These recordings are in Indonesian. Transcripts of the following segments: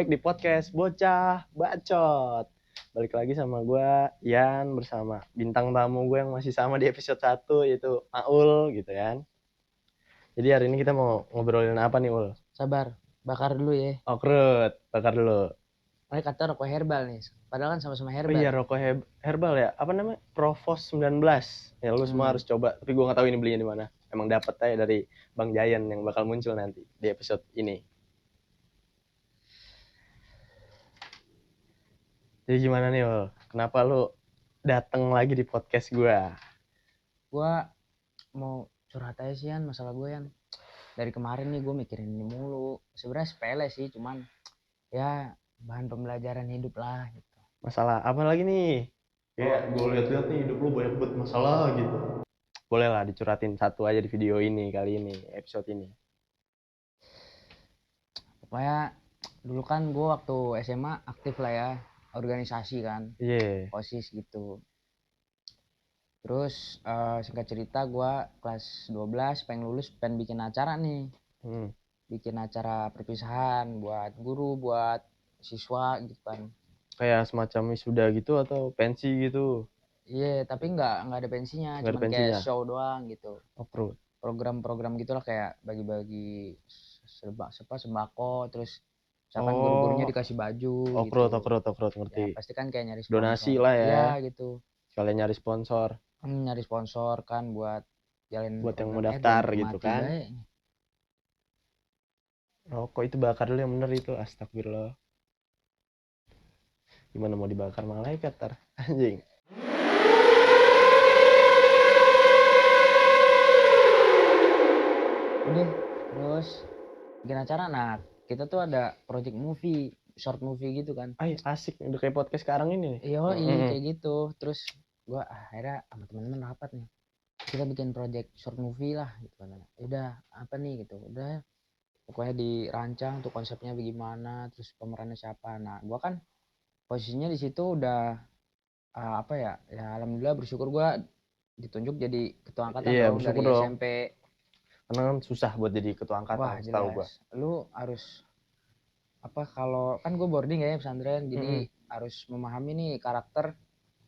back di podcast Bocah Bacot. Balik lagi sama gue, Ian, bersama bintang tamu gue yang masih sama di episode 1, yaitu Maul, gitu kan. Jadi hari ini kita mau ngobrolin apa nih, Ul? Sabar, bakar dulu ya. Oh, kerut, bakar dulu. Mereka kata rokok herbal nih. Padahal kan sama-sama Oh herbal. iya, rokok herbal ya. Apa namanya? Provos 19. Ya lu semua harus coba, tapi gue gak tahu ini belinya di mana. Emang dapat aja dari Bang Jayan yang bakal muncul nanti di episode ini. Jadi gimana nih, Ul? Kenapa lu datang lagi di podcast gue? Gue mau curhat aja sih Yan, masalah gue Yan. Dari kemarin nih gue mikirin ini mulu. Sebenarnya sepele sih, cuman ya bahan pembelajaran hidup lah gitu. Masalah apa lagi nih? Kayak gue lihat-lihat nih hidup lu banyak banget masalah gitu. Boleh lah dicurhatin satu aja di video ini kali ini, episode ini. Pokoknya dulu kan gue waktu SMA aktif lah ya, organisasi kan, Iya. OSIS gitu. Terus singkat cerita gue kelas 12 pengen lulus, pengen bikin acara nih. Bikin acara perpisahan buat guru, buat siswa gitu kan. Kayak semacam wisuda gitu atau pensi gitu. Iya, tapi nggak ada pensinya, Nggak ada cuman kayak pensinya. show doang gitu. Oh, perut. Program-program gitulah kayak bagi-bagi sembako, terus misalkan guru-gurunya dikasih baju gitu. Okrut, ngerti. Ya, pasti kan kayak nyari sponsor. Donasi lah ya. Iya gitu. Sekalian nyari sponsor. Nyari sponsor kan buat jalan buat yang mau program. daftar gitu Mati kan. baik. Rokok itu bakar dulu yang bener itu, astagfirullah. Gimana mau dibakar malaikat tar, anjing. Udah, terus bikin acara. Nah, kita tuh ada project movie, short movie gitu kan. Ay, asik, udah kayak podcast sekarang ini nih. Iya, kayak gitu. Terus gua akhirnya sama teman-teman rapat nih. Kita bikin project short movie lah gitu kan. Udah, apa nih gitu. Udah pokoknya dirancang tuh konsepnya bagaimana, terus pemerannya siapa. Nah, gua kan posisinya di situ udah apa ya? Ya alhamdulillah bersyukur gua ditunjuk jadi ketua angkatan Iya, dong dari dong. SMP. Karena kan susah buat jadi ketua angkatan. Wah, setahu gua. Lu harus apa, kalau kan gue boarding ya pesantren, jadi harus memahami nih karakter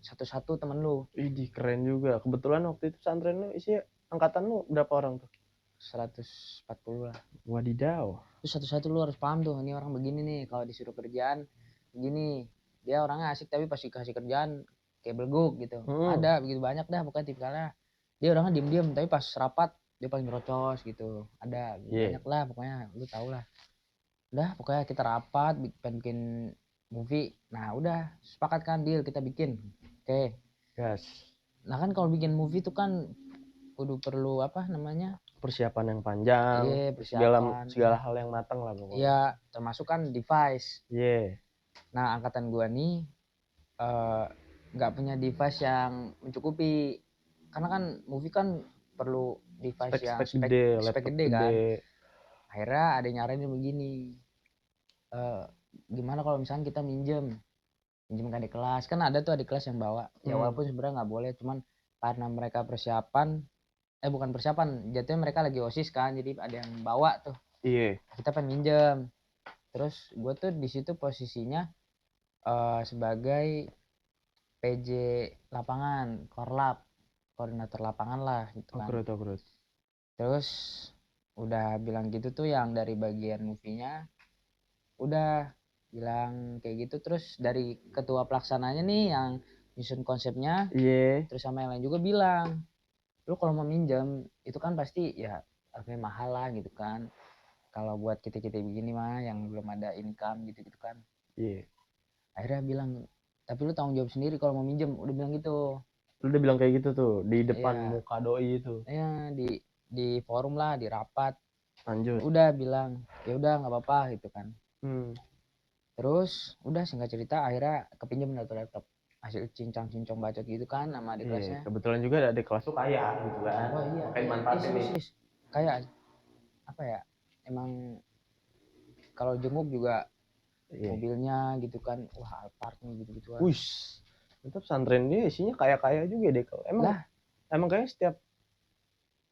satu-satu temen lu. Idih, keren juga. Kebetulan waktu itu pesantren lu isi angkatan lu berapa orang tuh? 140 lah. Wadidaw. Terus satu-satu lu harus paham tuh, ini orang begini nih, kalau disuruh kerjaan begini, dia orangnya asik tapi pasti kasih kerjaan kayak belguk gitu. Ada begitu banyak dah pokoknya tipikalnya. Dia orangnya diem-diem tapi pas rapat dia paling nyerocos gitu. Ada banyak lah pokoknya, lu tau lah. Udah pokoknya kita rapat bikin movie. Nah udah sepakat kan, deal kita bikin. Oke. Gas. Nah kan kalau bikin movie itu kan kudu perlu apa namanya, persiapan yang panjang. Iya, persiapan. segala hal yang matang lah pokoknya. Iya, termasuk kan device. Iya. Nah angkatan gua nih nggak punya device yang mencukupi, karena kan movie kan perlu device yang spek gede kan. Akhirnya ada yang nyaranin begini, gimana kalau misalnya kita minjem kan di kelas, kan ada tuh adik kelas yang bawa. Ya walaupun sebenarnya nggak boleh, cuman karena mereka persiapan, bukan persiapan, jatuhnya mereka lagi OSIS kan, jadi ada yang bawa tuh. Iya. Kita pengen minjem. Terus gue tuh di situ posisinya sebagai PJ lapangan, korlap, koordinator lapangan lah gitu kan. Okrut. Terus udah bilang gitu tuh yang dari bagian movie-nya, udah bilang kayak gitu. Terus dari ketua pelaksananya nih yang nyusun konsepnya, terus sama yang lain juga bilang, lu kalau mau minjem itu kan pasti ya harganya mahal lah gitu kan, kalau buat kita begini mah yang belum ada income gitu kan. Akhirnya bilang, tapi lu tanggung jawab sendiri kalau mau minjem. Udah bilang gitu. Lu udah bilang kayak gitu tuh di depan muka doi itu. Iya, di forum lah, di rapat. Lanjut. Udah bilang ya udah nggak apa-apa gitu kan. Terus udah singkat cerita akhirnya kepinjam laptop hasil cincang-cincong bacot gitu kan sama adik kelasnya. Kebetulan juga ada adik kelas tuh kaya gitu kan. Oh iya, kayak manfaatin nih. Kayak apa ya, emang kalau jenguk juga mobilnya gitu kan, wah Alphard nih gitu-gitu. Wush, itu pesantren dia isinya kaya-kaya juga deh. Emang kayak setiap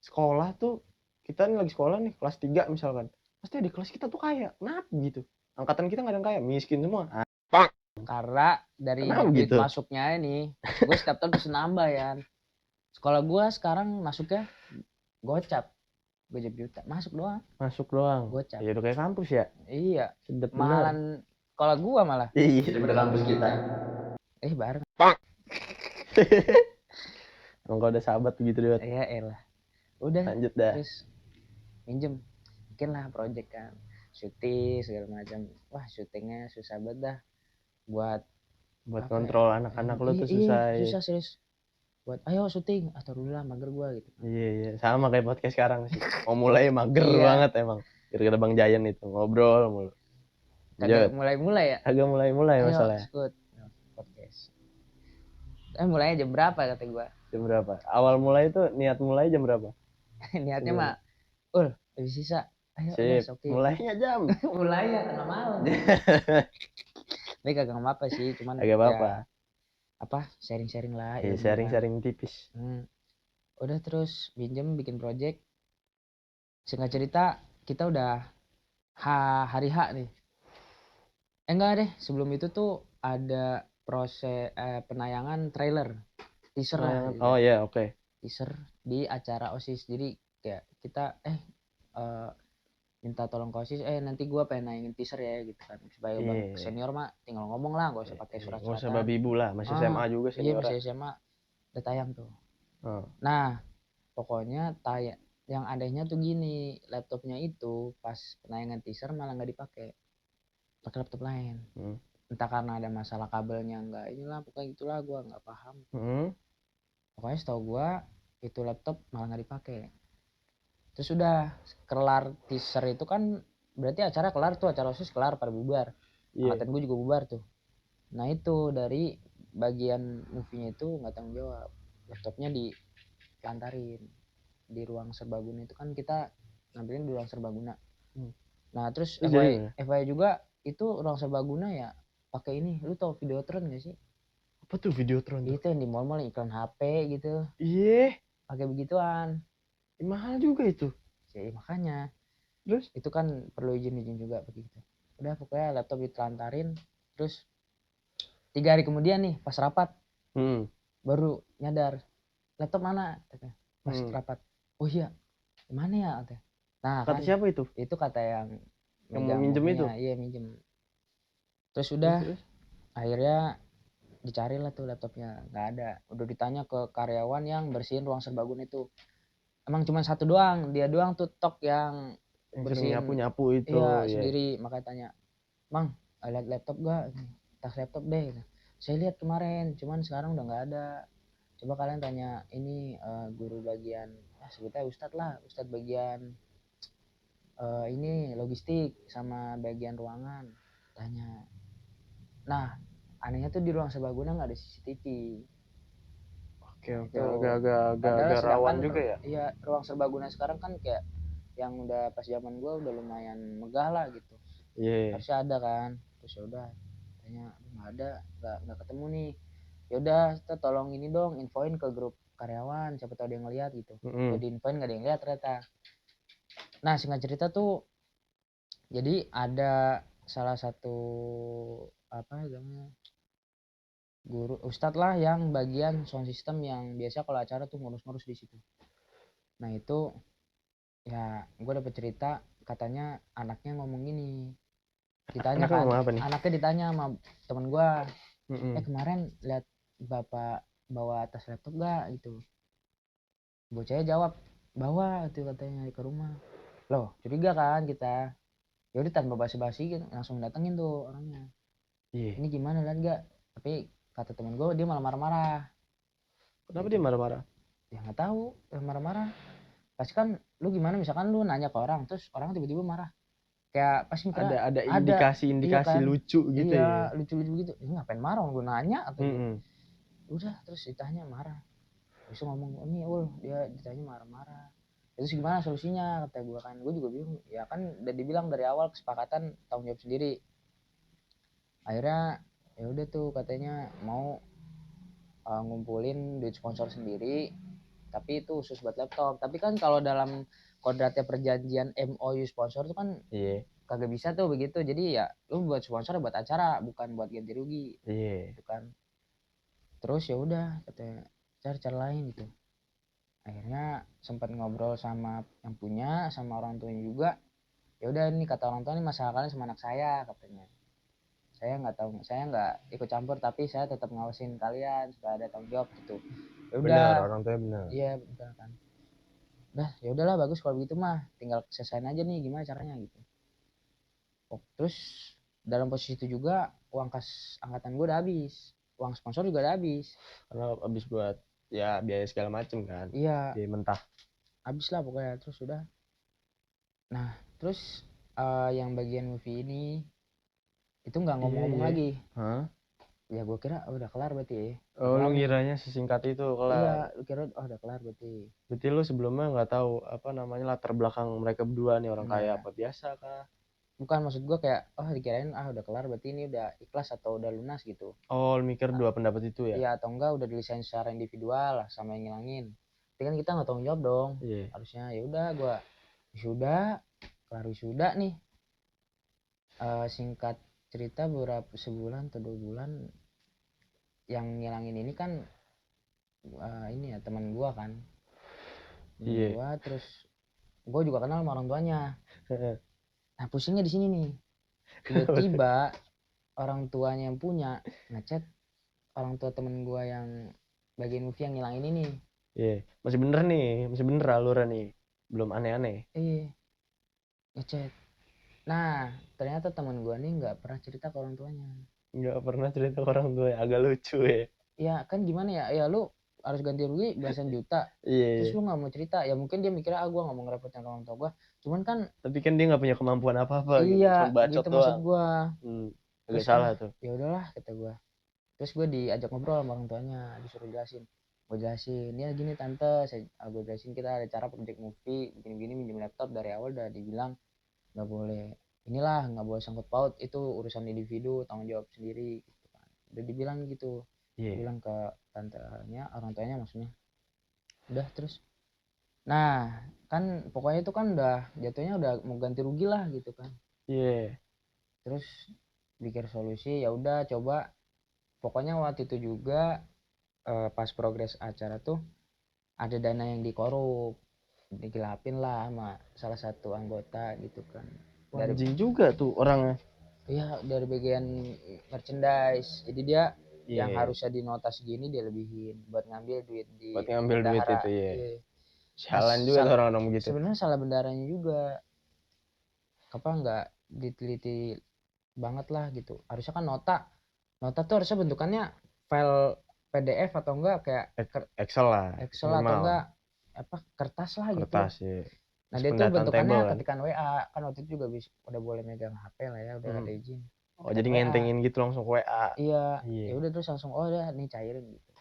sekolah tuh, kita nih lagi sekolah nih kelas 3 misalkan, pasti adik kelas kita tuh kaya. Kenapa gitu? angkatan kita nggak ada yang kaya, miskin semua. Karena dari Kenapa duit gitu? masuknya ini, gue setiap tahun terus nambah ya. Sekolah gue sekarang masuknya gocap juta masuk doang. Masuk doang. Gocap. Ya udah kayak kampus ya. Iya. Sedep bener. Mahalan sekolah gue malah. Iya, daripada kampus kita. Bareng. Emang kalau udah sahabat begitu deh. Iya elah. Udah. Lanjut dah. Terus minjem, bikin lah project kan, syuting segala macam. Wah syutingnya susah banget dah. Buat kontrol anak-anak lo tuh susah. Iya, susah serius. Buat ayo syuting, atau dulu lah mager gua gitu. Iya, sama kayak podcast sekarang sih. Mau mulai mager banget emang. Gara-gara Bang Jayan itu ngobrol mulu. Kagak mulai-mulai ya? Kagak mulai-mulai masalahnya. Skut podcast. Mulainya jam berapa kata gua? Jam berapa? Awal mulai itu niat mulai jam berapa? Niatnya mah, lebih sisa. Ayo, sip. Mulainya jam. Mulainya tengah malam. Tapi kagak apa sih, cuman kagak apa-apa. Ya, apa sharing-sharing lah. Iya, sharing-sharing tipis. Udah terus pinjem bikin project. Singkat cerita kita udah hari H nih. Enggak deh, sebelum itu tuh ada proses penayangan trailer teaser lah. Oh iya, oke. Teaser di acara OSIS. Jadi kayak kita minta tolong ke OSIS, nanti gue pengen nayangin teaser ya gitu kan, supaya bang senior mah tinggal ngomong lah, gak usah pakai surat-suratan. Gak usah babi bu lah, masih SMA juga senior. Iya masih SMA, udah tayang tuh. Nah pokoknya yang anehnya tuh gini, laptopnya itu pas penayangan teaser malah nggak dipakai, pakai laptop lain. Entah karena ada masalah kabelnya nggak inilah, pokoknya gitulah, gue nggak paham. Pokoknya setahu gue itu laptop malah nggak dipakai. Terus udah kelar teaser itu kan berarti acara kelar tuh, acara OSIS kelar pada bubar. Angkatan gue juga bubar tuh. Nah itu dari bagian movie-nya itu nggak tanggung jawab, laptopnya dilantarin di ruang serbaguna. Itu kan kita ngambilin di ruang serbaguna. Nah terus FYI juga itu ruang serbaguna ya pakai ini, lu tau Videotron gak sih? Apa tuh Videotron? Itu yang di mall-mall iklan HP gitu. Iya. Pakai begituan. Mahal juga itu. Ya makanya. Terus itu kan perlu izin juga begitu. Udah pokoknya laptop ditelantarin. Terus 3 hari kemudian nih pas rapat baru nyadar laptop mana pas rapat. Oh iya mana ya? Nah kata kan, siapa itu? Itu kata yang minjem itu? Iya minjem. Terus udah akhirnya dicari lah tuh laptopnya, nggak ada. Udah ditanya ke karyawan yang bersihin ruang serbaguna itu, emang cuma satu doang, dia doang tuh tok yang bersihin nyapu itu. Iya sendiri. Makanya tanya, Bang lihat laptop gak? Tas laptop deh. Saya lihat kemarin, cuman sekarang udah nggak ada. Coba kalian tanya ini guru bagian, sebutnya Ustadz bagian ini logistik sama bagian ruangan, tanya. Nah anehnya tuh di ruang serbaguna nggak ada CCTV. Oke, agak rawan juga ya. Iya, ruang serbaguna sekarang kan kayak yang udah pas zaman gue udah lumayan megah lah gitu. Harusnya ada kan. Terus ya udah tanya, nggak ada, nggak ketemu nih. Ya udah kita tolong ini dong, infoin ke grup karyawan, siapa tahu dia ngeliat gitu. Jadi infoin nggak ada yang lihat ternyata. Nah singkat cerita tuh, jadi ada salah satu apa namanya guru ustadz lah yang bagian sound system, yang biasa kalau acara tuh ngurus-ngurus di situ. Nah itu ya gue dapet cerita katanya anaknya ngomong gini, ditanya kan anaknya ditanya sama temen gue, kemarin lihat bapak bawa tas laptop gak gitu. Bocahnya jawab bawa itu katanya ke rumah. Loh curiga kan kita, ya udah tanpa basa-basi gitu langsung datengin tuh orangnya. Ini gimana lihat gak? Tapi kata temen gue dia malah marah-marah. Kenapa dia marah-marah? Ya nggak tahu, marah-marah. Pasti kan lu gimana misalkan lu nanya ke orang terus orang tiba-tiba marah, kayak pasti ada indikasi kan? Lucu gitu. Iya, lucu-lucu gitu. Ini ngapain marah, gue nanya atau udah terus ditanya marah. Terus ngomong ini dia ditanya marah-marah. Terus gimana solusinya kata gue kan, gue juga bingung. Ya kan udah dibilang dari awal kesepakatan tanggung jawab sendiri. Akhirnya ya udah tuh katanya mau ngumpulin duit sponsor sendiri, tapi itu khusus buat laptop. Tapi kan kalau dalam kodratnya perjanjian MOU sponsor itu kan kagak bisa tuh begitu. Jadi ya lu buat sponsor buat acara, bukan buat ganti rugi Iya. gitu kan. Terus ya udah katanya cari cara lain gitu. Akhirnya sempat ngobrol sama yang punya, sama orang tuanya juga. Ya udah, ini kata orang tua, ini masalah kalian sama anak saya katanya. Saya nggak tahu, saya nggak ikut campur, tapi saya tetap ngawasin kalian supaya ada tanggung jawab gitu. Ya udah, Bener, orang tuanya bener. iya bener kan. Udah, ya udahlah bagus kalau begitu mah, tinggal selesain aja nih gimana caranya gitu. Oh, terus dalam posisi itu juga uang kas angkatan gue udah habis, uang sponsor juga udah habis. Karena habis buat ya biaya segala macem kan. Iya, Biaya mentah. habis lah pokoknya. Terus udah. Nah, terus yang bagian movie ini itu nggak ngomong-ngomong Iya. lagi. Hah? Ya gue kira udah kelar berarti ya. Udah Oh, lu kelar nih. ngiranya sesingkat itu Iya, kelar. lu kira udah kelar berarti. Berarti lu sebelumnya nggak tahu apa namanya latar belakang mereka berdua nih, orang kaya Enggak. apa biasa kah? Bukan, maksud gue kayak dikirain udah kelar berarti ini udah ikhlas atau udah lunas gitu. Oh, lu mikir dua pendapat itu ya? Iya, atau enggak udah dilisain secara individual lah sama yang ngilangin. Tapi kan kita nggak tanggung jawab dong. Iya. Harusnya ya udah gue wisuda, kelar wisuda nih. Singkat cerita beberapa sebulan atau 2 bulan yang ngilangin ini kan ini ya teman gue kan. Temen Iya. gue, terus gue juga kenal sama orang tuanya. Nah pusingnya di sini nih, tiba-tiba orang tuanya yang punya ngechat orang tua temen gue yang bagian movie yang ngilangin ini. Iya. Masih bener nih, masih bener alurnya nih. Belum aneh-aneh. Ngechat. Nah ternyata teman gue nih nggak pernah cerita ke orang tuanya. Nggak pernah cerita ke orang tua, agak lucu ya. Ya kan gimana ya, ya lu harus ganti rugi belasan juta, terus Iya. lu nggak mau cerita. Ya mungkin dia mikirnya gue nggak mau ngerepotin orang tua gue, cuman kan Tapi kan dia nggak punya kemampuan apa-apa gitu, iya cuma bacot gitu maksud doang. gue. Agak Terus salah tuh. ya udahlah kata gue. Terus gue diajak ngobrol sama orang tuanya, disuruh jelasin. Gue jelasin, ya gini tante, gue jelasin kita ada cara project movie, begini-begini, minjem laptop dari awal udah dibilang nggak boleh. Inilah nggak boleh sangkut paut, itu urusan individu, tanggung jawab sendiri. Gitu kan. Udah dibilang gitu, Iya. bilang ke tantenya, orang tuanya maksudnya. Udah terus. Nah kan pokoknya itu kan udah jatuhnya udah mau ganti rugi lah gitu kan. Iya. Terus pikir solusi, ya udah coba. Pokoknya waktu itu juga pas progres acara tuh ada dana yang dikorup, digelapin lah sama salah satu anggota gitu kan. Dari Anjing juga tuh orangnya. iya dari bagian merchandise. Jadi dia yang Iya. harusnya di nota segini dia lebihin buat ngambil duit di Buat ngambil duit bendahara. itu ya. Iya. Nah, Sialan juga tuh orang-orang begitu. sebenarnya salah bendaharanya juga. Apa nggak diteliti banget lah gitu. Harusnya kan nota. Nota tuh harusnya bentukannya file PDF atau enggak kayak Excel lah. Excel atau Minimal. enggak apa kertas lah gitu. Kertas ya. Nah dia tuh bentukannya ketikan WA kan waktu itu juga udah boleh megang HP lah ya, udah ada izin. Oh jadi ngentengin gitu langsung ke WA. Iya. Ya udah terus langsung udah nih cairin gitu.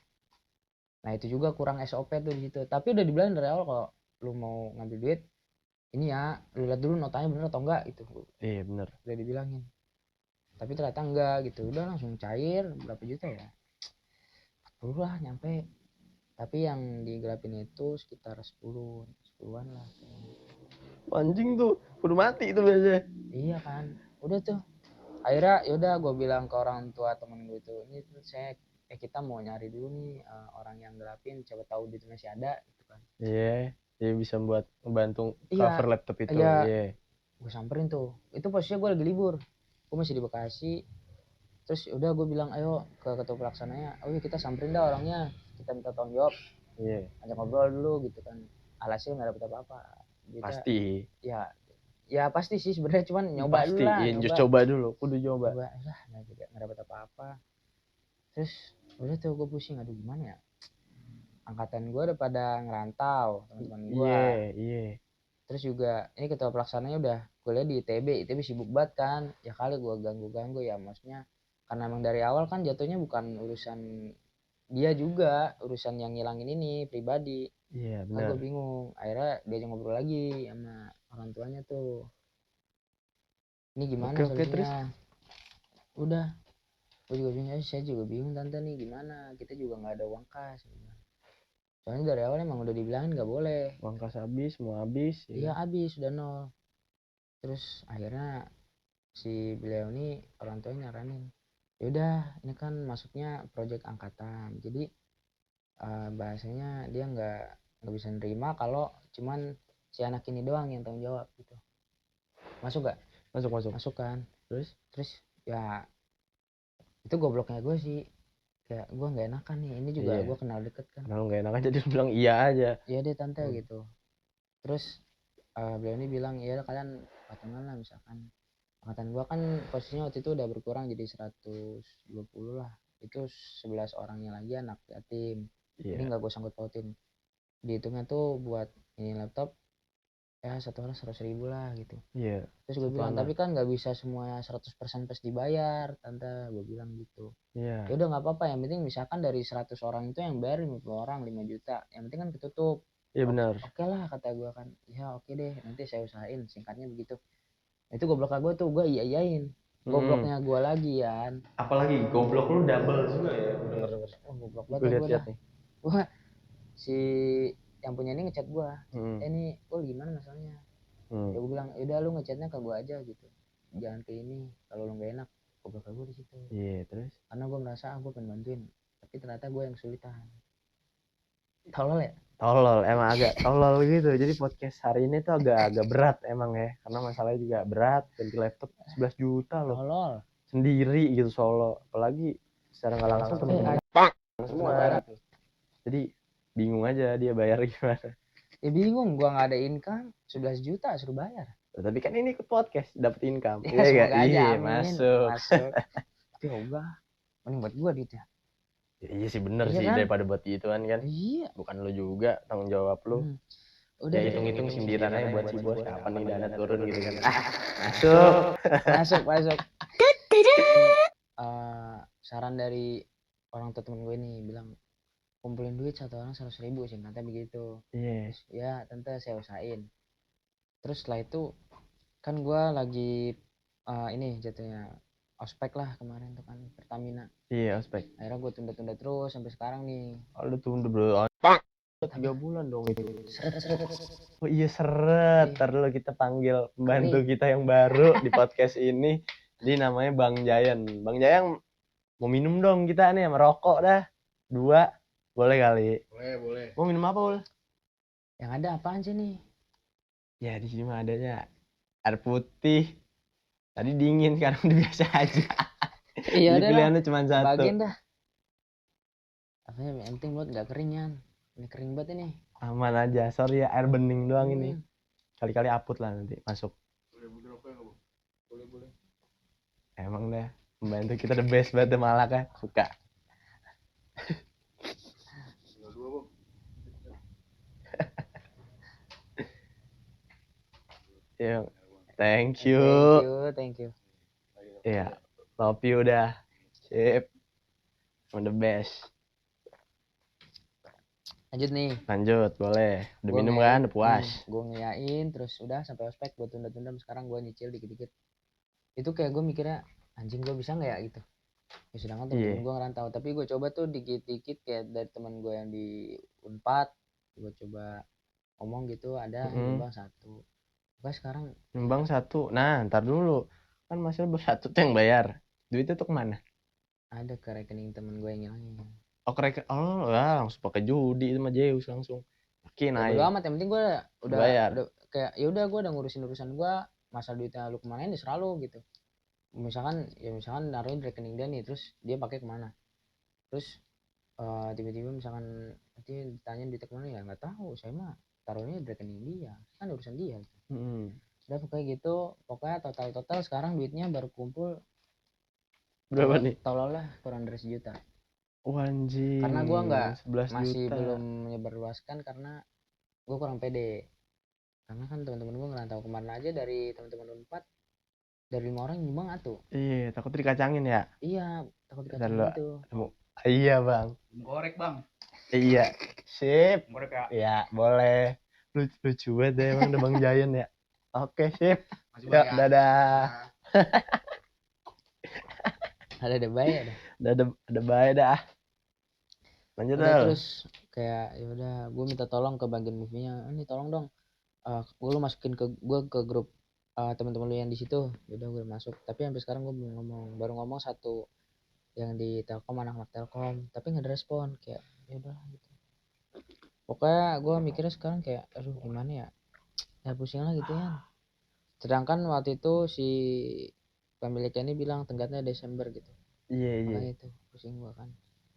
Nah itu juga kurang SOP tuh di situ. Tapi udah dibilang dari awal kalau lu mau ngambil duit ini ya lu lihat dulu notanya bener atau enggak gitu. Iya bener. Udah dibilangin. Tapi ternyata enggak gitu. Udah langsung cair berapa juta ya? 40 lah nyampe. Tapi yang digelapin itu sekitar 10-an lah. Anjing tuh kudu mati itu biasanya. Iya kan. Udah tuh. Akhirnya yaudah gue bilang ke orang tua temen gue itu, ini tuh saya kita mau nyari dulu nih orang yang gelapin, coba tahu duit masih ada gitu kan. Iya. Dia bisa buat membantu Iya, cover laptop itu. iya. Gue samperin tuh. Itu posisinya gue lagi libur. Gue masih di Bekasi. Terus udah gue bilang ayo ke ketua pelaksananya, oh iya kita samperin dah orangnya, kita minta tanggung jawab. Iya. Ajak ngobrol dulu gitu kan. Alhasil nggak dapet apa-apa. Pasti. Ya pasti sih sebenarnya, cuman nyoba pasti, dulu lah. Iya, coba dulu, kudu nyoba. Lah nggak dapet apa-apa. Terus udah tuh gue pusing, aduh gimana ya. Angkatan gue udah pada ngerantau teman-teman gue. Iya. Terus juga ini ketua pelaksananya udah kuliah di ITB sibuk banget kan. Ya kali gue ganggu ya, maksudnya karena emang dari awal kan jatuhnya bukan urusan dia juga, urusan yang ngilangin ini pribadi. Iya benar. Nah, gue bingung. Akhirnya diajak ngobrol lagi sama orang tuanya tuh. Ini gimana solusinya? Terus? Udah. Gue juga bingung, saya juga bingung tante nih gimana. Kita juga nggak ada uang kas. Soalnya dari awal emang udah dibilangin nggak boleh. Uang kas habis, mau habis. Iya habis, udah nol. Terus akhirnya si beliau ini orang tuanya nyaranin, yaudah ini kan masuknya project angkatan, jadi bahasanya dia nggak bisa nerima kalau cuman si anak ini doang yang tanggung jawab gitu. Masuk gak? Masuk kan. Terus ya itu gobloknya gue sih, kayak gue nggak enakan nih, ini juga gue kenal deket kan. Kenal nggak enakan jadi bilang iya aja. Iya deh tante gitu. Terus beliau ini bilang ya kalian patungan lah, misalkan angkatan gua kan posisinya waktu itu udah berkurang jadi 120 lah, itu 11 orangnya lagi anak yatim, jadi nggak gue sangkut pautin, dihitungnya tuh buat ini laptop ya satu orang 100.000 lah gitu. Terus gue bilang tapi kan nggak bisa semuanya 100% pas dibayar tante, gue bilang gitu. Ya udah nggak apa-apa, yang penting misalkan dari 100 orang itu yang bayar 50 orang 5 juta, yang penting kan ketutup. Iya benar. Oke lah kata gue kan, ya oke deh nanti saya usahain, singkatnya begitu. Itu goblok gue tuh, gue iyain. Gobloknya gue lagi kan. Apalagi goblok lu double juga ya, denger. Oh goblok banget gue dah. Gue si yang punya ini ngechat gue, ini gimana masalahnya? Ya gue bilang, yaudah lu ngechatnya ke gue aja gitu, jangan ke ini, kalau lu nggak enak. Goblok gue di situ. Iya terus. Karena gue merasa gue pengen bantuin, tapi ternyata gue yang kesulitan. Tolol ya? Tolol, emang agak tolol gitu. Jadi podcast hari ini tuh agak berat emang ya, karena masalahnya juga berat. Ganti laptop 11 juta loh. Tolol. Sendiri gitu solo. Apalagi secara nggak langsung teman-teman semua gitu. Jadi bingung aja dia bayar gimana. Ya bingung, gua nggak ada income, 11 juta suruh bayar. Tapi kan ini ikut podcast dapat income. Ya, semoga aja, iya, amin. masuk. Tapi enggak, mending buat gua duitnya. Ya, iya sih bener sih kan? Daripada buat gituan kan. Iya. Bukan lu juga tanggung jawab lu. Udah ya hitung-hitung sindiran aja buat si bos, kapan nih dana turun gitu kan. Masuk. Saran dari orang tua temen gue ini bilang, kumpulin duit satu orang 100.000 sih, nanti begitu. Terus, ya tante saya usahain. Terus setelah itu kan gue lagi ini jatuhnya ospek lah kemarin tuh kan, Pertamina. Iya ospek. Akhirnya gue tunda-tunda terus sampai sekarang nih. Lu tunda bro. 3 bulan dong itu. Seret. Oh iya seret. Ntar dulu kita panggil pembantu kita yang baru di podcast ini. Jadi namanya Bang Jayan. Bang Jayan mau minum dong kita nih, merokok dah. 2. Boleh kali? Boleh. Mau minum apa, Ul? Yang ada apaan sih nih? Ya di sini mah adanya air putih. Tadi dingin, sekarang udah biasa aja. Iya deh. Pilihannya cuma satu. Bagian dah. Apa yang penting buat nggak keringan. Ini kering banget ini. Aman aja. Sorry ya, air bening doang ini. Kali-kali aput lah nanti masuk. Boleh. Emang deh, pembantu kita the best banget deh, malah kan. Suka. Ya, thank you. Iya, love you dah. Sip. On the best. Lanjut, boleh. Udah minum kan, udah puas. Gue ngiyain, terus udah sampai ospek, gue tunda-tunda, sekarang gue nyicil dikit-dikit. Itu kayak gue mikirnya, anjing gue bisa nggak ya gitu. Ya sedangkan temen gue ngerantau, tapi gue coba tuh dikit-dikit kayak dari teman gue yang di Unpad, gue coba ngomong gitu, ada nyumbang 1. Pokoknya sekarang nyumbang 1. Nah, ntar dulu. Kan masih 1 tuh yang bayar. Duitnya tuh kemana? Ada ke rekening temen gue yang ngilangin. Oh, ke rekening. Oh, ya, langsung pakai judi itu mah Zeus langsung. Yakin aja. Bodo amat, yang penting gue udah bayar. Kayak ya udah gue udah ngurusin urusan gue, masa duitnya lu kemanain ya selalu gitu. Misalkan naruhin rekening dia nih, terus dia pakai kemana? Terus tiba-tiba misalkan nanti ditanya duitnya kemana, ya nggak tahu, saya mah taruhnya di rekening dia, kan urusan dia. Udah pokoknya gitu, pokoknya total sekarang duitnya baru kumpul berapa nih? Tolol lah kurang dari 1 juta. Anjing. Karena gue masih belum menyebarluaskan karena gue kurang pede. Karena kan teman-teman gue ngerantau kemarin aja, dari teman-teman Unpad dari 5 orang nyumbang 1. Iya, takut dikacangin ya? Iya, takut dikacangin gitu. Iya bang. Korek bang. Iya, sip. Korek ya? Iya, boleh. Lucu banget deh emang Bang Jayan ya. Oke, sip. Ya, dadah. Ada bayar dah. Ada bayar dah. Lanjut dah. Terus kayak ya udah, gue minta tolong ke bagian movie-nya, ini tolong dong, gue masukin ke gue ke grup teman-teman lu yang di situ, udah gue masuk. Tapi sampai sekarang gue belum ngomong, baru ngomong satu yang di Telkom, anak-anak Telkom, tapi nggak ada respon, kayak ya udah gitu. Pokoknya gue mikirnya sekarang kayak aduh gimana ya, ya pusing lah gitu ya. Sedangkan waktu itu si pemiliknya ini bilang tenggatnya Desember gitu, Iya. makanya itu pusing gue kan.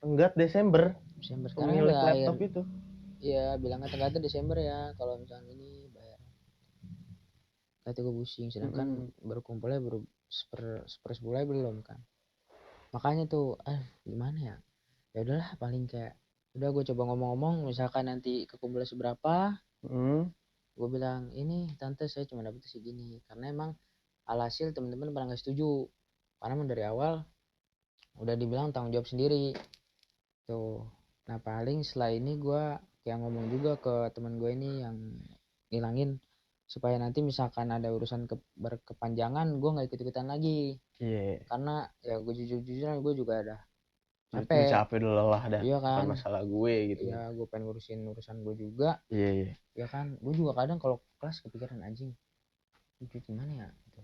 Enggak, Desember. Desember sekarang Pemilik udah laptop akhir, itu. ya bilangnya tenggatnya Desember ya kalau misalnya ini bayar. Nanti gue pusing, sedangkan baru kumpulnya baru sebulan belum kan. Makanya tuh gimana ya, ya udahlah paling kayak udah gue coba ngomong-ngomong, misalkan nanti kekumpulnya seberapa, gue bilang ini tante saya cuma dapet segini, karena emang alhasil teman-teman pada nggak setuju, karena emang dari awal udah dibilang tanggung jawab sendiri tuh. Nah paling setelah ini gue kayak ngomong juga ke teman gue ini yang ngilangin, supaya nanti misalkan ada urusan berkepanjangan gue nggak ikut-ikutan lagi. Karena ya gue jujur-jujuran gue juga ada capek dulu lah dah. Iya kan, bukan masalah gue gitu. ya gue pengen ngurusin urusan gue juga. Iya. Ya kan, gue juga kadang kalau kelas kepikiran anjing, duit gimana ya gitu.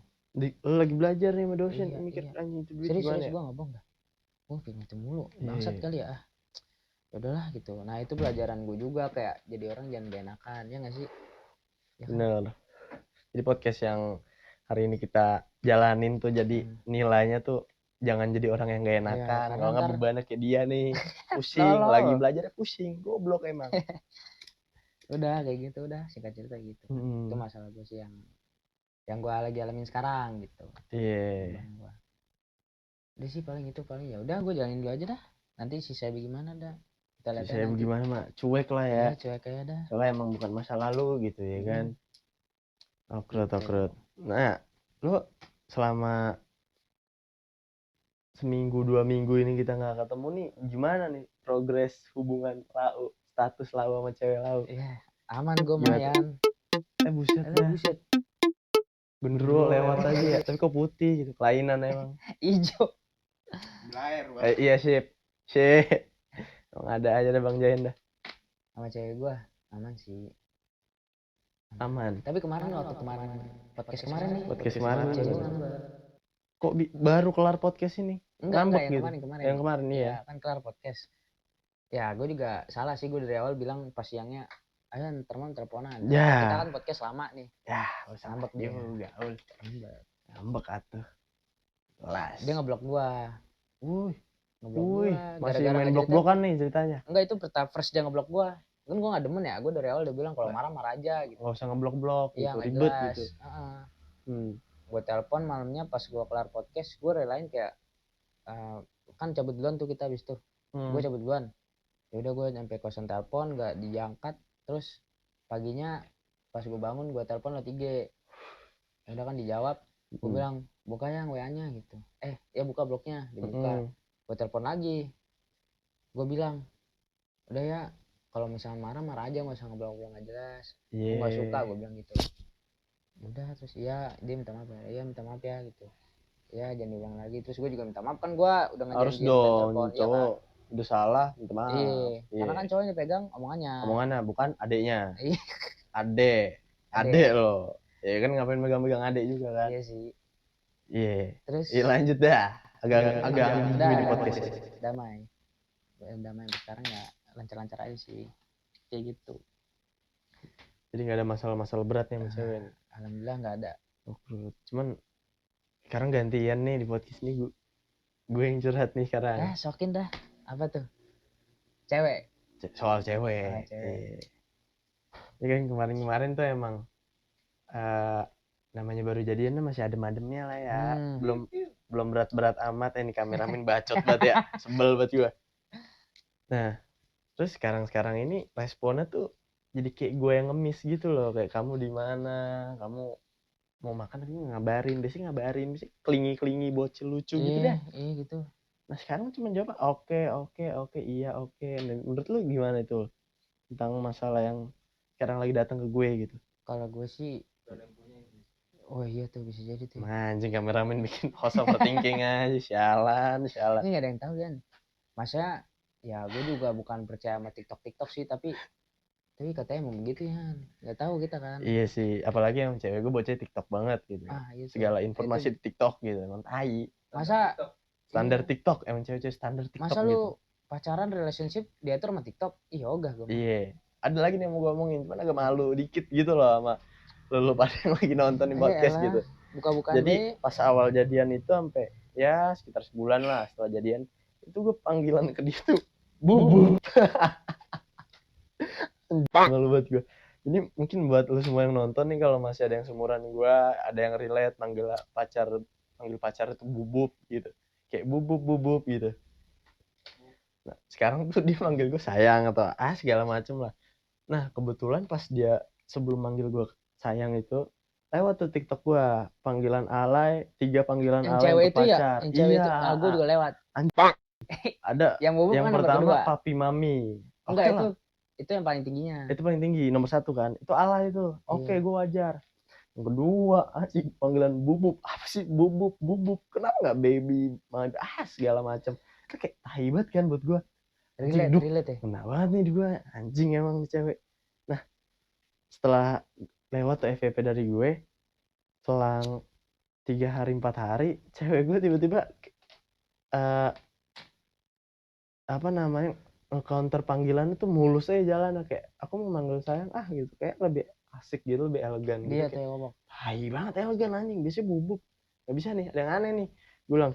Lu lagi belajar nih sama dosen, Iya, mikir iya. anjing itu duit Serius gimana ya? gue nggak bohong dah, gue pikir itu mulu bangsat kali ya. Ya udahlah gitu. Nah itu pelajaran gue juga, kayak jadi orang jangan gak enakan, ya nggak sih ya kan? Bener. Jadi podcast yang hari ini kita jalanin tuh jadi nilainya tuh jangan jadi orang yang gak enakan. Kalau nggak bebannya kayak dia nih, pusing lagi belajarnya pusing, goblok emang. Udah kayak gitu, udah singkat cerita gitu kan. Itu masalah gue sih yang gue lagi alamin sekarang gitu. Iya. Udah sih paling itu, paling ya udah gue jalanin dulu aja dah, nanti sisa bagaimana dah kita lihat Saya nanti. bagaimana mak, cuek lah ya. Cuek aja dah, soalnya emang bukan masa lalu gitu ya kan. Okrut. Nah lu selama seminggu 2 minggu ini kita nggak ketemu nih, gimana nih progres hubungan lau, status lau sama cewek lau? Iya aman gue Mayan. Buset. Gendro lewat aja ya, tapi kok putih gitu, kelainan emang. Ijo. Iya sip. Ada aja deh Bang Jain dah. Sama cewek gue aman sih. Aman. Tapi kemarin podcast kemarin nih. Kok baru kelar podcast ini? Enggak yang gitu. kemarin. Yang kemarin ya. Kan kelar podcast. Ya gue juga salah sih, gue dari awal bilang pas siangnya ayo ntar malam teleponan. Ya. Kita kan podcast lama nih. Ya, ngambek dia juga. Ngambek atuh. Kelas. Dia ngeblok gua. Masih main blok-blokan nih ceritanya. Enggak, itu first dia ngeblok gua. Kan gua enggak demen ya. Gua dari awal udah bilang kalau marah-marah aja gitu. Enggak usah ngeblok-blok gitu, ribet gitu. Gua telepon malamnya pas gua kelar podcast, gua relain kayak kan cabut duluan tuh kita habis tuh. Gua cabut duluan. Ya udah gua nyampe kosan telepon enggak diangkat, terus paginya pas gua bangun gua telepon lo 3. Ya udah kan dijawab. Gua bilang buka yang WA-nya gitu. Ya buka bloknya, dibuka. Gue telepon lagi, gue bilang udah ya kalau misalnya marah aja, nggak usah ngeblok nggak jelas. Gue nggak suka, gue bilang gitu. Udah terus dia minta maaf ya, minta maaf ya gitu ya, jangan diulang lagi. Terus gue juga minta maaf, kan gue udah ngejanjiin harus dong telepon, cowok kan? Udah salah minta maaf. Karena kan cowoknya pegang omongannya bukan adeknya. Adek loh ya kan, ngapain megang adek juga kan. Iya sih. Terus lanjut dah, agak di podcast damai sekarang ya, lancar-lancar aja sih kayak gitu. Jadi nggak ada masalah beratnya sama cewek. Alhamdulillah nggak ada. Cuman sekarang gantian nih di podcast ini, gue yang curhat nih sekarang. Sokin dah. Apa tuh? Cewek. Soal cewek. Ya kan kemarin tuh emang namanya baru jadian masih adem-ademnya lah ya. Belum berat-berat amat. Ini kameramen bacot banget ya. Sebel banget gue. Nah, terus sekarang ini responnya tuh jadi kayak gue yang ngemis gitu loh. Kayak kamu di mana? Kamu mau makan tapi ngabarin. Biasanya kelingi bocil lucu gitu deh. Iya gitu. Nah, sekarang cuma jawab oke, iya oke. Dan menurut lu gimana itu tentang masalah yang sekarang lagi datang ke gue gitu? Kalau gue sih, oh iya tuh bisa jadi tuh. Anjing, kameramen bikin host overthinking aja. Sialan. Ini gak ada yang tahu kan. Maksudnya ya gue juga bukan percaya sama TikTok sih, tapi Tapi katanya emang begitu ya, nggak tahu kita kan. Iya sih, apalagi yang cewek gue bocah TikTok banget gitu. Iya tuh. Segala Itu informasi di TikTok gitu, emang tai. masa Standar iya, TikTok, emang cewek-cewek standar TikTok masa gitu. lu pacaran relationship diatur sama TikTok? Iya ogah gue mah. Iya. Ada lagi nih yang mau gue omongin, cuman agak malu dikit gitu loh sama lu pada yang lagi nonton di podcast Elah, gitu. buka-bukaan Jadi be. pas awal jadian itu sampai ya sekitar sebulan lah setelah jadian, itu gue panggilan ke dia tuh bubu. Malu banget gue. Ini mungkin buat lu semua yang nonton nih, kalau masih ada yang seumuran gue, ada yang relate manggil pacar itu bubub gitu. Kayak bubub bubub gitu. Nah, sekarang tuh dia manggil gue sayang atau segala macem lah. Nah, kebetulan pas dia sebelum manggil gue sayang itu, lewat tuh TikTok gue, panggilan alay, 3 panggilan Yang alay cewek untuk itu ya, pacar. yang cewek itu, gue juga lewat. Ada Yang bubuk yang kan nomor pertama kedua. papi mami. Enggak, Oke itu lah, itu yang paling tingginya. itu paling tinggi, nomor 1 kan. Itu alay itu. Oke, Iya. gue wajar. Yang kedua, asik panggilan bubub. Apa sih bubub? Bubub. Kenapa nggak baby? Segala macam. Itu kayak tai banget kan buat gue. Anjing, Relate ya. kena banget nih di gue. Anjing emang nih cewek. Nah, setelah lewat tuh FVP dari gue, selang 3 hari 4 hari, cewek gue tiba-tiba eh apa namanya, counter panggilan itu mulus aja jalan, kayak aku mau manggil sayang gitu, kayak lebih asik gitu, lebih elegan gitu. Dia tuh Kayak yang ngomong. hai banget elegan anjing, biasanya bubuk. Gak bisa nih, ada yang aneh nih. Gue bilang,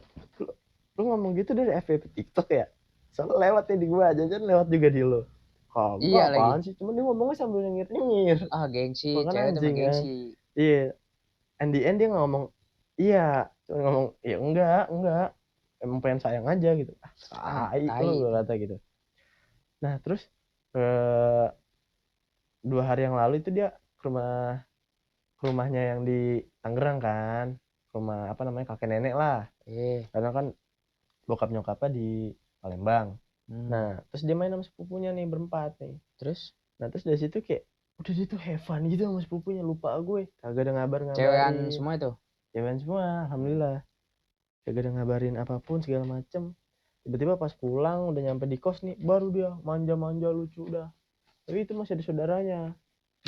lu ngomong gitu dari FVP TikTok ya? Soalnya lewat nih di gue, jajan lewat juga di lo. Kagak, Iya lagi. apaan sih, cuman dia ngomongnya sambil nyengir-nyengir. Gengsi, Makan cewek tuh anjing kan. gengsi. Iya, and the end dia ngomong iya, cuma ngomong ya enggak, emang pengen sayang aja gitu. Tai Tai lu, gue itu. kata gitu. Nah terus eh, 2 hari yang lalu itu dia ke rumahnya yang di Tangerang kan, rumah apa namanya, kakek nenek lah, karena kan bokap nyokapnya di Palembang. Nah terus dia main sama sepupunya nih, berempat nih. Terus Nah terus dari situ kayak udah, dia tuh have fun gitu sama sepupunya, lupa gue, kagak ada cewekan ngabarin. semua itu. Cewekan semua, alhamdulillah. Kagak ada ngabarin apapun segala macem. Tiba-tiba pas pulang udah nyampe di kos nih, baru dia manja-manja lucu dah. Tapi itu masih ada saudaranya,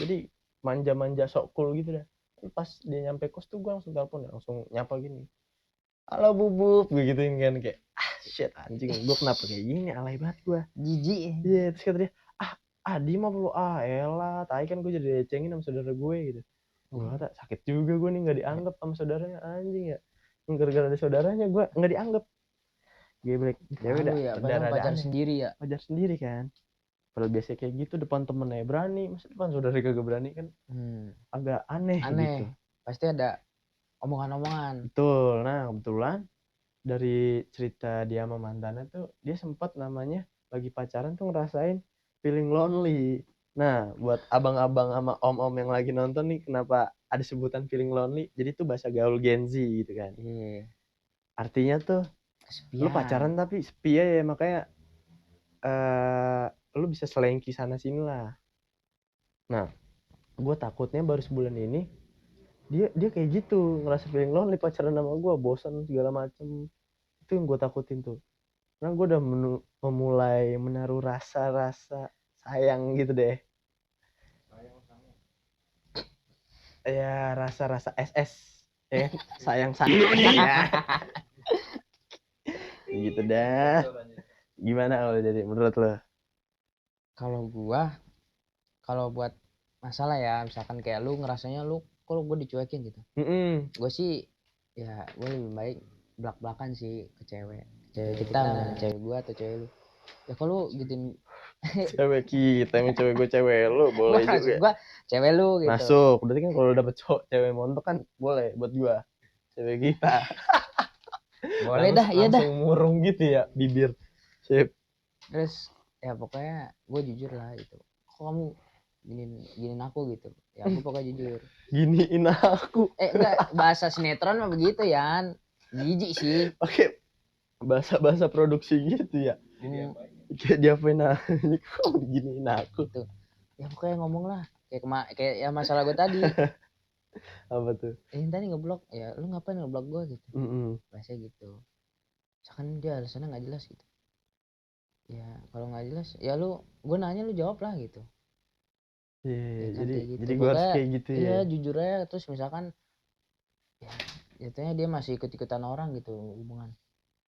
jadi manja-manja sok cool gitu dah. Tapi pas dia nyampe kos tuh gue langsung telepon, langsung nyapa gini, halo bubuk, gue gituin kan, kayak shit anjing, gue kenapa kayak gini, alay banget gue. Jijik. Iya, terus kata dia, Adi mah perlu elah, tai kan gue jadi decengin sama saudara gue gitu. Gue kata sakit juga gue nih nggak dianggap sama saudaranya, anjing ya. Gara-gara ada saudaranya gue nggak dianggap. Geblek, cewek Malu udah ya, padahal pacar aneh. sendiri ya. Pacar sendiri kan. Padahal biasa kayak gitu depan temennya berani, masa depan saudara kagak berani kan, agak aneh gitu. Pasti ada omongan-omongan. Betul. Nah kebetulan dari cerita dia sama mantannya tuh, dia sempat namanya lagi pacaran tuh ngerasain feeling lonely. Nah buat abang-abang sama om-om yang lagi nonton nih, kenapa ada sebutan feeling lonely, jadi itu bahasa gaul Gen Z gitu kan. Artinya tuh Kesepian. lu pacaran tapi sepi ya, makanya lu bisa selengki sana sini lah. Nah gue takutnya baru sebulan ini dia kayak gitu, ngerasa feeling lonely pacaran sama gue, bosan segala macem. Itu yang gue takutin tuh, karena gue udah memulai menaruh rasa-rasa sayang gitu deh, ya rasa-rasa SS ya, sayang ya gitu dah. Gimana kalau jadi menurut lo? Kalau buat masalah ya, misalkan kayak lu ngerasanya lu kalau gue dicuekin gitu, gue sih ya gue lebih baik belak-belakan sih ke cewek kita, cewek gue atau cewek lu ya. Kalau gituin Cewek kita emang cewek gue cewek lu boleh juga. Gue cewek lu gitu masuk, berarti kan kalau dapet cowok cewek montok kan boleh buat gue, cewek kita boleh dah, iya dah, langsung murung gitu ya bibir. Sip. Terus ya pokoknya gue jujur lah gitu, kok kamu giniin aku gitu ya, aku pokoknya jujur. Giniin aku, Enggak, bahasa sinetron mah begitu ya, jijik sih. oke, bahasa produksi gitu ya. Kayak diapain aja, kok diginiin aku gitu. Ya pokoknya ngomong lah kayak ya masalah gue tadi. apa tuh, Tadi ngeblok ya, lu ngapain ngeblok gue gitu. Bahasa gitu, misalkan dia alasannya nggak jelas gitu ya, kalau nggak jelas ya gue nanya lu jawab lah gitu. Iya, Ya kan, jadi kayak gitu. gue harus Pokoknya kayak gitu ya. iya jujur aja, terus misalkan ya jatuhnya dia masih ikut-ikutan orang gitu hubungan.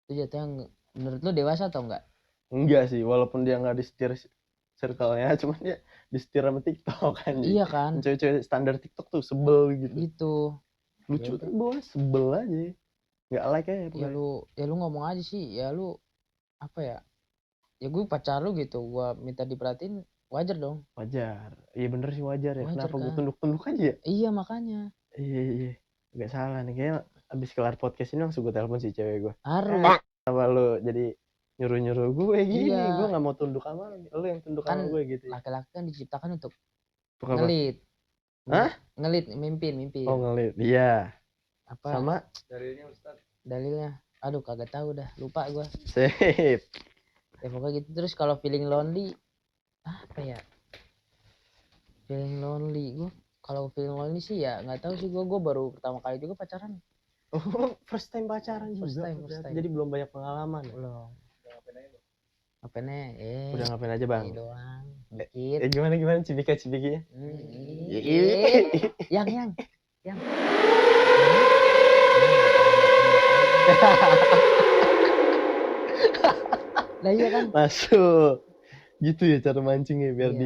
Itu jatuhnya menurut lu dewasa atau enggak? Enggak sih, walaupun dia nggak di-setir circle-nya, cuman dia di-setir sama TikTok kan. Iya kan? Cewek-cewek standar TikTok tuh sebel gitu. Gitu. Lucu Ya tapi bawah sebel aja. Nggak like aja ya pokoknya. lu ngomong aja sih, ya lu apa ya? Ya gue pacar lu gitu, gua minta diperhatiin wajar dong. Wajar. Iya bener sih wajar ya. Wajar Kenapa gue kan? tunduk-tunduk aja ya? Iya makanya. Iya, iya. Nggak salah nih. Kayaknya abis kelar podcast ini langsung gue telepon si cewek gue. Harus. Kenapa lu jadi nyuruh-nyuruh gue gini? Iya. Gue nggak mau tunduk sama lu. Lu yang tunduk Kan sama gue gitu ya. laki-laki kan diciptakan untuk Untuk apa? ngelit. Hah? Ngelit, mimpin. Oh ngelit. Iya. Apa? Sama Dalilnya? Aduh kagak tahu dah, lupa gua. sip. Ya pokoknya gitu. Terus kalau feeling lonely apa ya? Feeling lonely gua kalau feeling lonely sih ya nggak tahu sih, gua baru pertama kali juga pacaran. Oh, first time pacaran First juga. time. Jadi belum banyak pengalaman. Belum. Ngapain aja? Udah ngapain aja bang? Ini doang. Dikit. Gimana cipika-cipikinya? Yang. Lah iya kan? Masuk. Gitu ya cara mancingnya biar Iya.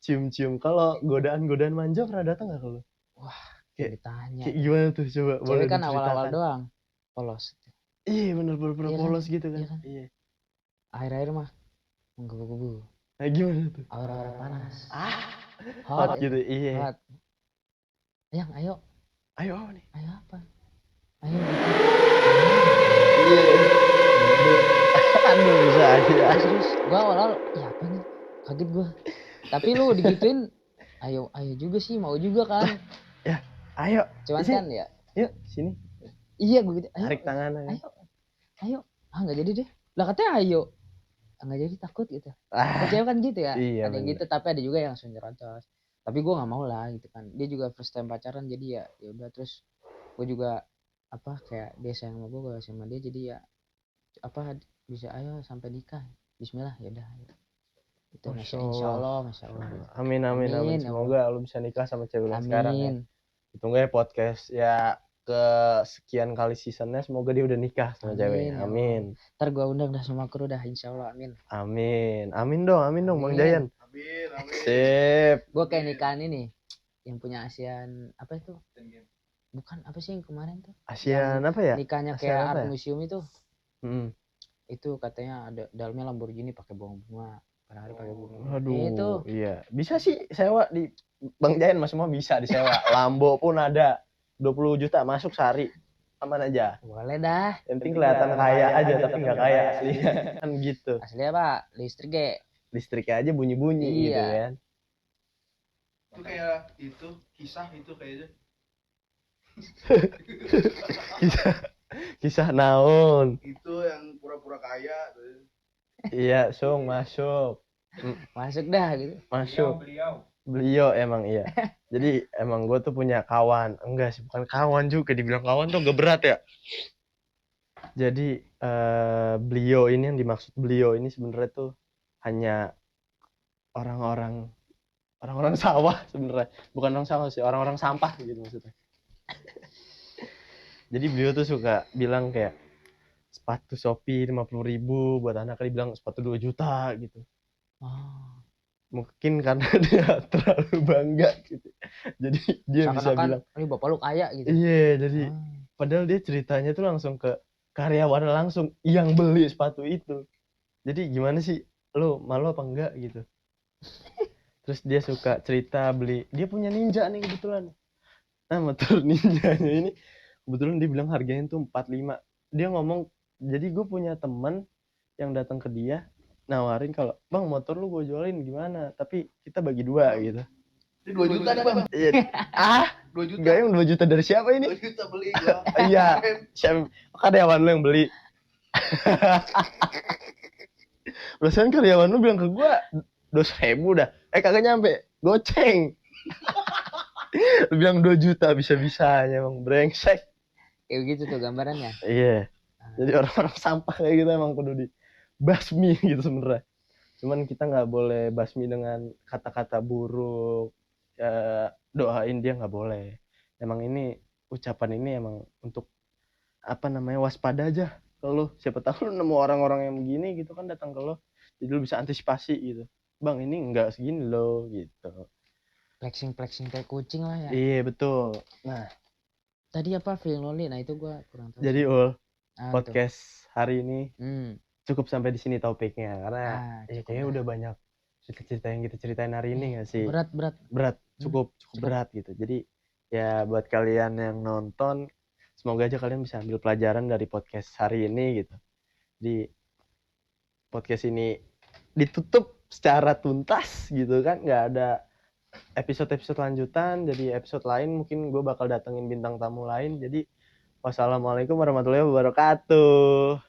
dicium-cium. Kalau godaan-godaan manja pernah datang nggak kalau? Wah, Kayak- ditanya. Kayak gimana tuh coba? Cewek Boleh kan awal-awal diceritakan? doang. Polos. Iya bener Iya kan? polos gitu kan? Iya kan? Iya. Akhir-akhir mah menggebu-gebu. Nah gimana tuh? Aura-aura panas. Hot Hot. gitu. Iya. Hot. Yang ayo Ayo apa nih? apa? Ayo. Iya. Aduh bisa aja. Serius, gua awal-awal ya apa nih? Kaget gua. Tapi lu digituin, ayo juga sih, mau juga kan. Ya, ayo. Cuman Sini. kan ya, Yuk, sini. iya gua gitu. Ayo, Tarik tangan aja. ayo. Ah nggak jadi deh. Lah katanya ayo. Nggak jadi, takut gitu. Cewek kan gitu ya. Iya, ada yang gitu, tapi ada juga yang langsung nyerocos. Tapi gue nggak mau lah gitu kan. Dia juga first time pacaran, jadi ya udah. Terus gue juga apa kayak dia sayang sama gue sama dia, jadi ya apa bisa ayo sampai nikah. Bismillah ya udah. Itu Masya Allah. Amin. Amin, ya Semoga lu bisa nikah sama cewek lu sekarang ya. Amin. Tunggu ya podcast ya kesekian kali seasonnya, semoga dia udah nikah sama cewek. ya Amin. Ntar gue undang dah semua kru dah, insya Allah. Amin. Amin dong Bang Amin. Jayan. Amin. Sip. Gue kayak nikahan ini yang punya ASEAN apa itu? Bukan apa sih yang kemarin tuh? ASEAN apa ya? Nikahnya ASEAN kayak apa art ya? museum itu. Itu Katanya ada dalamnya Lamborghini pakai bunga. Pada hari pakai bunga. Aduh. Itu. Iya. Bisa sih sewa di Bang Jayan, mas semua bisa disewa. Lambo pun ada. 20 juta masuk sehari. Aman aja. Boleh dah. Yang penting kelihatan kaya aja tapi nggak kaya asli. Kan gitu. Asli apa? Listrik ge. Listriknya aja bunyi-bunyi Iya. gitu kan. Itu kayak itu kisah itu kayaknya. Kisah naon. Itu yang pura-pura kaya. Iya, Sung masuk. Masuk dah gitu. Masuk. Beliau emang iya. Jadi emang gue tuh punya kawan. Enggak sih, bukan kawan juga. Dibilang kawan tuh gak berat ya. Jadi beliau ini, yang dimaksud beliau ini sebenarnya tuh hanya orang-orang sawah sebenarnya. Bukan orang sawah sih, orang-orang sampah gitu maksudnya. Jadi beliau tuh suka bilang kayak sepatu Shopee 50.000 buat anak, dibilang sepatu 2 juta gitu. Mungkin karena dia terlalu bangga gitu. Jadi dia bisa bilang, ini bapak lu kaya gitu. iya, jadi padahal dia ceritanya tuh langsung ke karyawan langsung yang beli sepatu itu. Jadi gimana sih, lu malu apa enggak gitu. Terus dia suka cerita beli, dia punya Ninja nih kebetulan. Nah motor Ninjanya ini kebetulan dia bilang harganya tuh 45. Dia ngomong, jadi gue punya teman yang datang ke dia nawarin, kalau bang motor lu gue jualin gimana, tapi kita bagi 2 gitu. Ini 2 juta nih bang. 2 juta. Enggak, yang 2 juta dari siapa ini? 2 juta beli gua. Iya, siapa karyawan lu yang beli? Perasaan karyawan lu bilang ke gue 200.000 dah. Kagak nyampe, goceng. Lu bilang 2 juta bisa-bisanya emang brengsek. Kayak gitu tuh gambarannya. Iya. Jadi orang-orang sampah kayak gitu emang kudu dibasmi gitu sebenarnya. Cuman kita nggak boleh basmi dengan kata-kata buruk, doain dia nggak boleh. Emang ini ucapan ini emang untuk apa namanya, waspada aja ke lo. Siapa tahu lu nemu orang-orang yang begini gitu kan datang ke lo, jadi lu bisa antisipasi gitu. Bang ini nggak segini lo gitu. Flexing kayak kucing lah ya. Iya betul. Nah Tadi apa feeling lonely? Nah itu gua kurang tahu. jadi Ah, podcast hari ini Hmm. cukup sampai di sini topiknya karena Cukup kayaknya dah. udah banyak cerita-cerita yang kita ceritain hari ini nggak sih? Berat. Cukup berat gitu. Jadi ya buat kalian yang nonton, semoga aja kalian bisa ambil pelajaran dari podcast hari ini gitu. Di podcast ini ditutup secara tuntas gitu kan, nggak ada episode lanjutan. Jadi episode lain mungkin gue bakal datengin bintang tamu lain. Jadi wassalamualaikum warahmatullahi wabarakatuh.